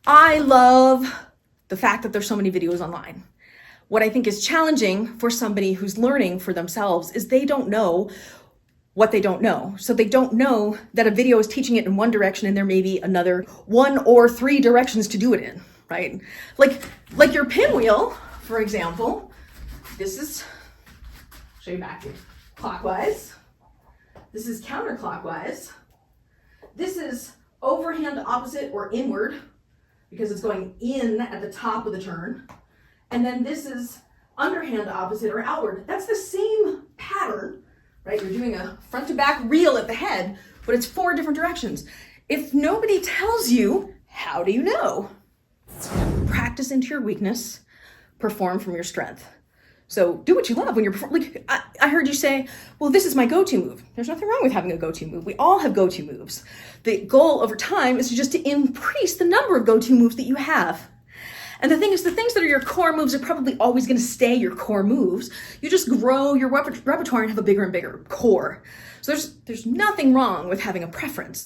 I love the fact that there's so many videos online. What I think is challenging for somebody who's learning for themselves is they don't know what they don't know. So they don't know that a video is teaching it in one direction and there may be another 1 or 3 directions to do it in, right? Like your pinwheel, for example, this is, show you back here, clockwise. This is counterclockwise. This is overhand opposite or inward because it's going in at the top of the turn. And then this is underhand opposite or outward. That's the same pattern, right? You're doing a front to back reel at the head, but it's 4 different directions. If nobody tells you, how do you know? Practice into your weakness, perform from your strength. So do what you love when you're performing. Like I heard you say, well, this is my go-to move. There's nothing wrong with having a go-to move. We all have go-to moves. The goal over time is just to increase the number of go-to moves that you have. And the thing is, the things that are your core moves are probably always going to stay your core moves. You just grow your repertoire and have a bigger and bigger core. So there's nothing wrong with having a preference.